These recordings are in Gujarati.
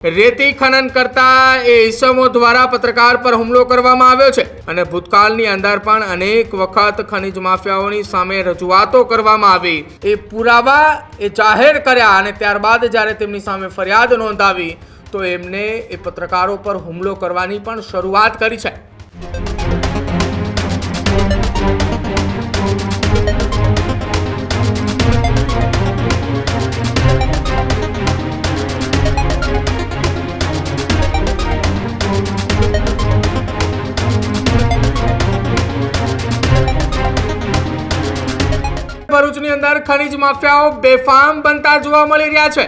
રેતી ખનન કરતા એ ઈસમો દ્વારા પત્રકાર પર હુમલો કરવામાં આવ્યો છે અને ભૂતકાળની અંદર પણ અનેક વખત ખનીજ માફિયાઓની સામે રજૂઆતો કરવામાં આવી, એ પુરાવા એ જાહેર કર્યા અને ત્યારબાદ જ્યારે તેમની સામે ફરિયાદ નોંધાવી તો એમને એ પત્રકારો પર હુમલો કરવાની પણ શરૂઆત કરી છે। ભરૂચની અંદર ખનીજ માફિયાઓ બેફામ બનતા જોવા મળી રહ્યા છે।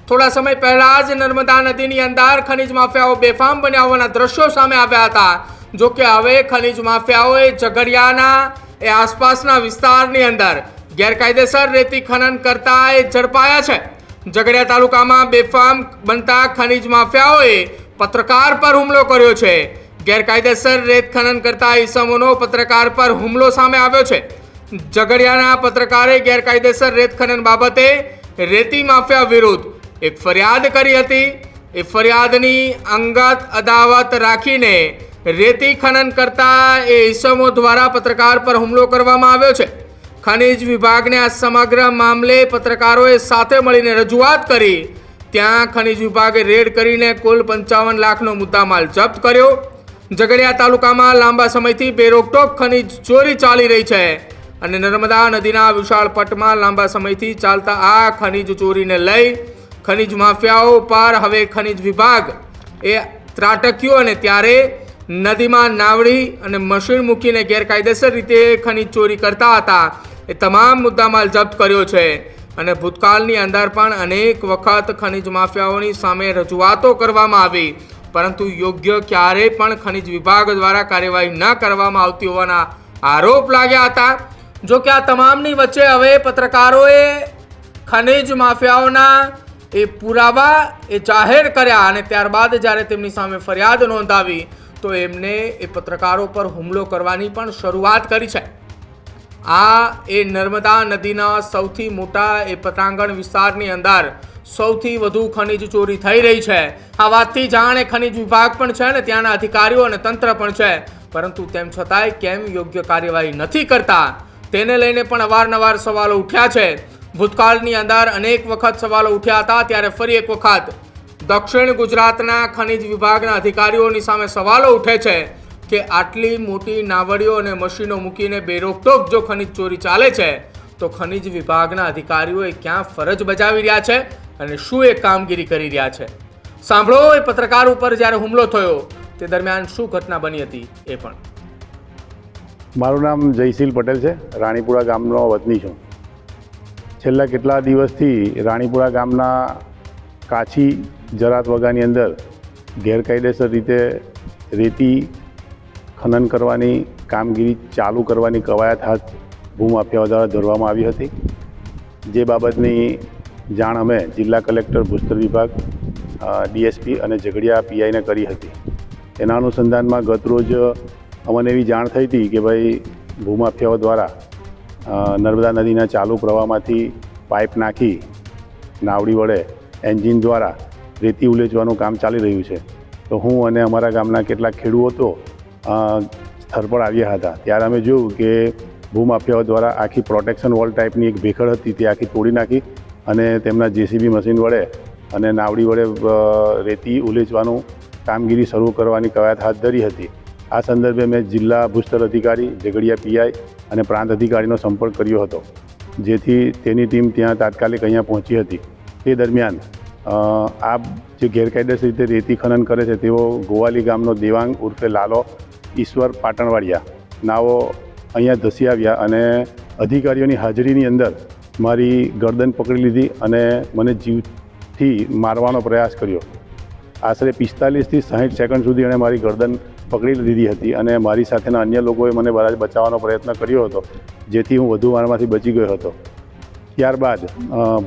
થોડા સમય પહેલા જ નર્મદા નદીની અંદર ખનીજ માફિયાઓ બેફામ બન્યા હોવાના દ્રશ્યો સામે આવ્યા હતા। જો કે હવે ખનીજ માફિયાઓએ ઝઘડિયાના એ આસપાસના વિસ્તારની અંદર ગેરકાયદેસર રેતી ખનન કરતા એ ઝડપાયા છે। ઝઘડિયા તાલુકામાં બેફામ બનતા ખનીજ માફિયાઓએ પત્રકાર પર હુમલો કર્યો છે। ગેરકાયદેસર રેત ખનન કરતા ઈસમોનો પત્રકાર પર હુમલો સામે આવ્યો છે। ઝઘડિયાના પત્રકારે ગેરકાયદેસર રેત ખનન બાબતે રેતી માફિયા વિરુદ્ધ એક ફરિયાદ કરી હતી। એ ફરિયાદની અંગત અદાવત રાખીને રેતી ખનન કરતા એ ઈસમો દ્વારા પત્રકાર પર હુમલો કરવામાં આવ્યો છે। ખનીજ વિભાગને આ સમગ્ર મામલે પત્રકારોએ સાથે મળીને રજૂઆત કરી। ત્યાં ખનીજ વિભાગે રેડ કરીને કુલ 55 લાખનો મુદ્દામાલ જપ્ત કર્યો। ઝઘડિયા તાલુકામાં લાંબા સમયથી બેરોકટોક ખનીજ ચોરી ચાલી રહી છે અને નર્મદા નદીના વિશાળ પટમાં લાંબા સમયથી ચાલતા આ ખનીજ ચોરીને લઈ ખનીજ માફિયાઓ પર હવે ખનીજ વિભાગ એ ત્રાટક્યો અને ત્યારે નદીમાં નાવડી અને મશીન મૂકીને ગેરકાયદેસર રીતે ખનીજ ચોરી કરતા હતા એ તમામ મુદ્દામાલ જપ્ત કર્યો છે અને ભૂતકાળની અંદર પણ અનેક વખત ખનીજ માફિયાઓની સામે રજૂઆતો કરવામાં આવી, પરંતુ યોગ્ય ક્યારેય પણ ખનીજ વિભાગ દ્વારા કાર્યવાહી ન કરવામાં આવતી હોવાના આરોપ લાગ્યા હતા। જો કે આ તમામની વચ્ચે હવે પત્રકારોએ ખનીજ માફિયાઓના એ પુરાવા એ જાહેર કર્યા અને ત્યારબાદ જ્યારે તેમની સામે ફરિયાદ નોંધાવી તો એમને એ પત્રકારો પર હુમલો કરવાની પણ શરૂઆત કરી છે। આ એ નર્મદા નદીના સૌથી મોટા એ પટાંગણ વિસ્તારની અંદર સૌથી વધુ ખનીજ ચોરી થઈ રહી છે। આ વાતથી જાણે ખનીજ વિભાગ પણ છે ને ત્યાંના અધિકારીઓ અને તંત્ર પણ છે, પરંતુ તેમ છતાંય કેમ યોગ્ય કાર્યવાહી નથી કરતા તેને લઈને પણ અવારનવાર સવાલો ઉઠ્યા છે। ભૂતકાળની અંદર અનેક વખત સવાલો ઉઠ્યા હતા, ત્યારે ફરી એક વખત દક્ષિણ ગુજરાતના ખનીજ વિભાગના અધિકારીઓની સામે સવાલો ઉઠે છે કે આટલી મોટી નાવડીઓ અને મશીનો મૂકીને બેરોકટોક જો ખનીજ ચોરી ચાલે છે તો ખનીજ વિભાગના અધિકારીઓ ક્યાં ફરજ બજાવી રહ્યા છે અને શું એ કામગીરી કરી રહ્યા છે। સાંભળો એ પત્રકાર ઉપર જ્યારે હુમલો થયો તે દરમિયાન શું ઘટના બની હતી એ પણ। મારું નામ જયશીલ પટેલ છે, રાણીપુરા ગામનો વતની છું। છેલ્લા કેટલા દિવસથી રાણીપુરા ગામના કાછી જરાત વગાની અંદર ગેરકાયદેસર રીતે રેતી ખનન કરવાની કામગીરી ચાલુ કરવાની કવાયત હાથ ભૂમાફિયાઓ દ્વારા ધરવામાં આવી હતી, જે બાબતની જાણ અમે જિલ્લા કલેક્ટર ભૂસ્તર વિભાગ, ડીએસપી અને ઝઘડિયા પીઆઈને કરી હતી। એના અનુસંધાનમાં ગતરોજ અમને એવી જાણ થઈ હતી કે ભાઈ ભૂમાફિયાઓ દ્વારા નર્મદા નદીના ચાલુ પ્રવાહમાંથી પાઇપ નાખી નાવડી વડે એન્જિન દ્વારા રેતી ઉલેચવાનું કામ ચાલી રહ્યું છે। તો હું અને અમારા ગામના કેટલાક ખેડૂતો સ્થળ પર આવ્યા હતા, ત્યારે અમે જોયું કે ભૂમાફિયાઓ દ્વારા આખી પ્રોટેક્શન વોલ ટાઈપની એક ભેખડ હતી તે આખી તોડી નાખી અને તેમના જેસીબી મશીન વડે અને નાવડી વડે રેતી ઉલેચવાનું કામગીરી શરૂ કરવાની કવાયત હાથ ધરી હતી। આ સંદર્ભે મેં જિલ્લા ભૂસ્તર અધિકારી, ઝઘડિયા પીઆઈ અને પ્રાંત અધિકારીનો સંપર્ક કર્યો હતો, જેથી તેની ટીમ ત્યાં તાત્કાલિક અહીંયા પહોંચી હતી। તે દરમિયાન આ જે ગેરકાયદેસર રીતે રેતી ખનન કરે છે તેઓ ગોવાલી ગામનો દેવાંગ ઉર્ફે લાલો ઈશ્વર પાટણવાડિયા નાઓ અહીંયા ધસી આવ્યા અને અધિકારીઓની હાજરીની અંદર મારી ગરદન પકડી લીધી અને મને જીવથી મારવાનો પ્રયાસ કર્યો। આશરે 45 થી 60 સેકન્ડ સુધી એણે મારી ગરદન પકડી લીધી હતી અને મારી સાથેના અન્ય લોકોએ મને બચાવવાનો પ્રયત્ન કર્યો હતો, જેથી હું વધુ મારમાંથી બચી ગયો હતો। ત્યારબાદ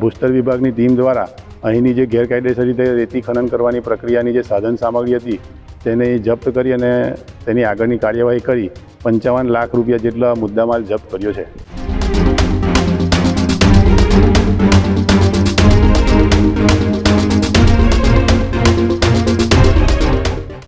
ભૂસ્તર વિભાગની ટીમ દ્વારા અહીંની જે ગેરકાયદેસર રીતે રેતી ખનન કરવાની પ્રક્રિયાની જે સાધન સામગ્રી હતી તેને જપ્ત કરી અને તેની આગળની કાર્યવાહી કરી 55 લાખ રૂપિયા જેટલા મુદ્દામાલ જપ્ત કર્યો છે।